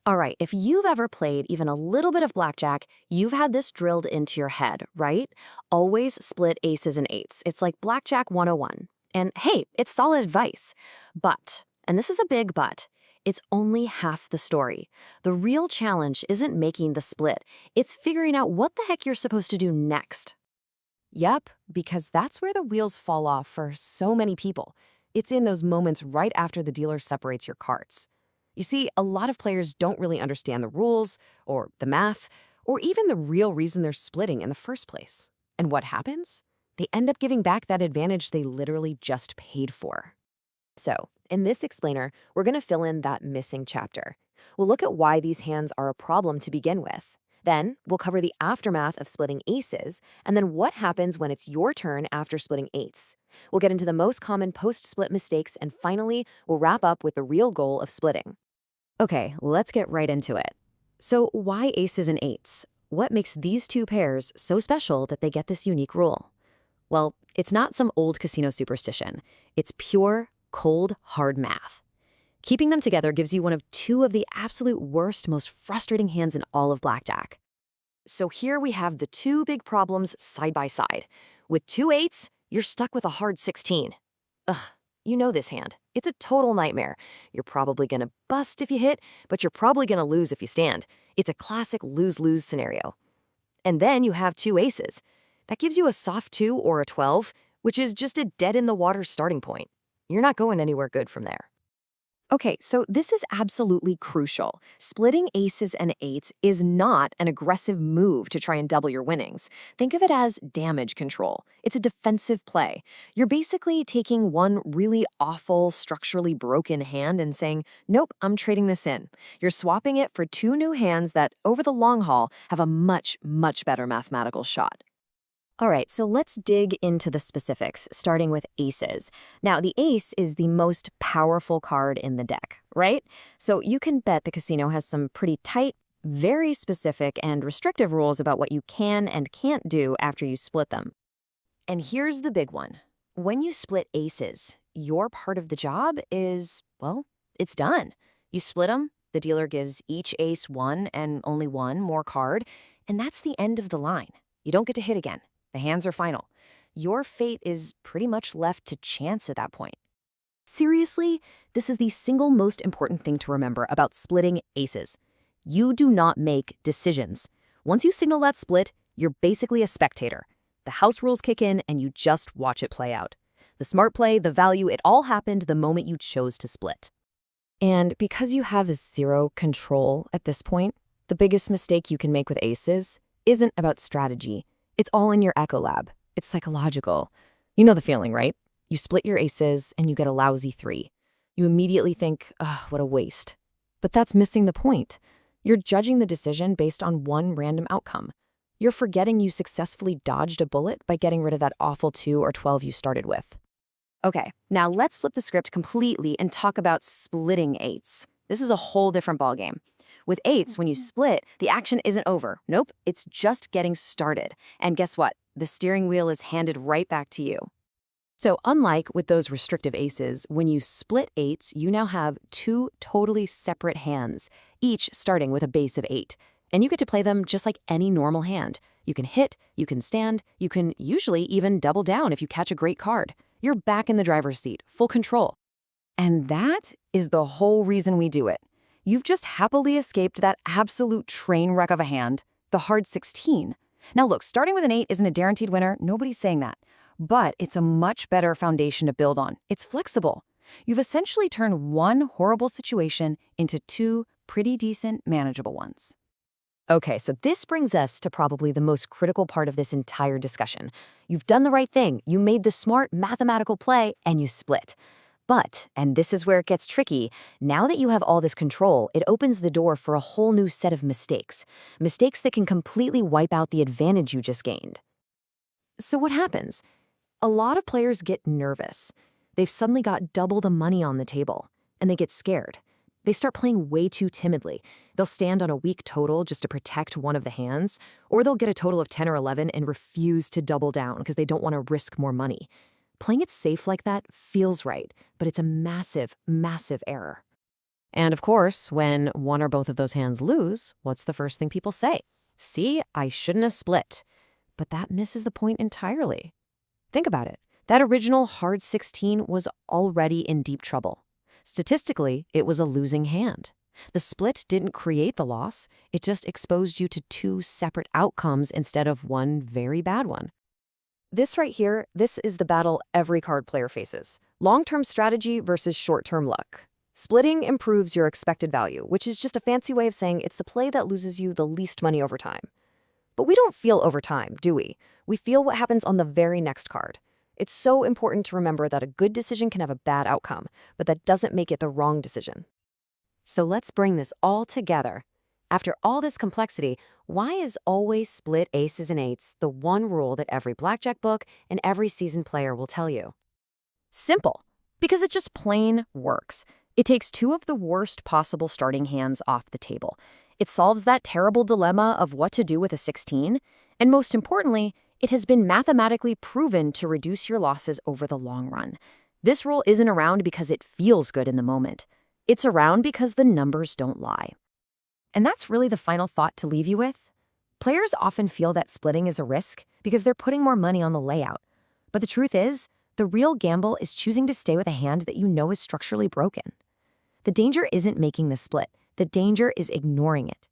All right, if you've ever played even a little bit of blackjack, you've had this drilled into your head, right? Always split aces and eights. It's like Blackjack 101. And hey, it's solid advice. But, and this is a big but, it's only half the story. The real challenge isn't making the split, it's figuring out what the heck you're supposed to do next. Yep, because that's where the wheels fall off for so many people. It's in those moments right after the dealer separates your cards. You see, a lot of players don't really understand the rules, or the math, or even the real reason they're splitting in the first place. And what happens? They end up giving back that advantage they literally just paid for. So, in this explainer, we're going to fill in that missing chapter. We'll look at why these hands are a problem to begin with. Then, we'll cover the aftermath of splitting aces, and then what happens when it's your turn after splitting eights. We'll get into the most common post-split mistakes, and finally, we'll wrap up with the real goal of splitting. Okay, let's get right into it. So why aces and eights? What makes these two pairs so special that they get this unique rule? Well, it's not some old casino superstition. It's pure, cold, hard math. Keeping them together gives you one of two of the absolute worst, most frustrating hands in all of blackjack. So here we have the two big problems side by side. With two eights, you're stuck with a hard 16. Ugh, you know this hand. It's a total nightmare. You're probably gonna bust if you hit, but you're probably gonna lose if you stand. It's a classic lose-lose scenario. And then you have two aces. That gives you a soft 2 or a 12, which is just a dead-in-the-water starting point. You're not going anywhere good from there. Okay, so this is absolutely crucial. Splitting aces and eights is not an aggressive move to try and double your winnings. Think of it as damage control. It's a defensive play. You're basically taking one really awful, structurally broken hand and saying, nope, I'm trading this in. You're swapping it for two new hands that, over the long haul, have a much, much better mathematical shot. All right, so let's dig into the specifics, starting with aces. Now, the ace is the most powerful card in the deck, right? So you can bet the casino has some pretty tight, very specific and restrictive rules about what you can and can't do after you split them. And here's the big one. When you split aces, your part of the job is, well, it's done. You split them, the dealer gives each ace one and only one more card, and that's the end of the line. You don't get to hit again. The hands are final. Your fate is pretty much left to chance at that point. Seriously, this is the single most important thing to remember about splitting aces. You do not make decisions. Once you signal that split, you're basically a spectator. The house rules kick in and you just watch it play out. The smart play, the value, it all happened the moment you chose to split. And because you have zero control at this point, the biggest mistake you can make with aces isn't about strategy. It's all in your echo lab. It's psychological. You know the feeling, right? You split your aces and you get a lousy 3. You immediately think, ugh, what a waste. But that's missing the point. You're judging the decision based on one random outcome. You're forgetting you successfully dodged a bullet by getting rid of that awful 2 or 12 you started with. Okay, now let's flip the script completely and talk about splitting eights. This is a whole different ballgame. With eights, when you split, the action isn't over. Nope, it's just getting started. And guess what? The steering wheel is handed right back to you. So unlike with those restrictive aces, when you split eights, you now have two totally separate hands, each starting with a base of 8. And you get to play them just like any normal hand. You can hit, you can stand, you can usually even double down if you catch a great card. You're back in the driver's seat, full control. And that is the whole reason we do it. You've just happily escaped that absolute train wreck of a hand, the hard 16. Now look, starting with an 8 isn't a guaranteed winner, nobody's saying that. But it's a much better foundation to build on. It's flexible. You've essentially turned one horrible situation into two pretty decent, manageable ones. Okay, so this brings us to probably the most critical part of this entire discussion. You've done the right thing, you made the smart mathematical play, and you split. But, and this is where it gets tricky, now that you have all this control, it opens the door for a whole new set of mistakes. Mistakes that can completely wipe out the advantage you just gained. So what happens? A lot of players get nervous. They've suddenly got double the money on the table, and they get scared. They start playing way too timidly. They'll stand on a weak total just to protect one of the hands, or they'll get a total of 10 or 11 and refuse to double down because they don't want to risk more money. Playing it safe like that feels right, but it's a massive, massive error. And of course, when one or both of those hands lose, what's the first thing people say? See, I shouldn't have split. But that misses the point entirely. Think about it. That original hard 16 was already in deep trouble. Statistically, it was a losing hand. The split didn't create the loss, it just exposed you to two separate outcomes instead of one very bad one. This right here, this is the battle every card player faces. Long-term strategy versus short-term luck. Splitting improves your expected value, which is just a fancy way of saying it's the play that loses you the least money over time. But we don't feel over time, do we? We feel what happens on the very next card. It's so important to remember that a good decision can have a bad outcome, but that doesn't make it the wrong decision. So let's bring this all together. After all this complexity, why is always split aces and eights the one rule that every blackjack book and every seasoned player will tell you? Simple, because it just plain works. It takes two of the worst possible starting hands off the table. It solves that terrible dilemma of what to do with a 16, and most importantly, it has been mathematically proven to reduce your losses over the long run. This rule isn't around because it feels good in the moment. It's around because the numbers don't lie. And that's really the final thought to leave you with. Players often feel that splitting is a risk because they're putting more money on the layout. But the truth is, the real gamble is choosing to stay with a hand that you know is structurally broken. The danger isn't making the split. The danger is ignoring it.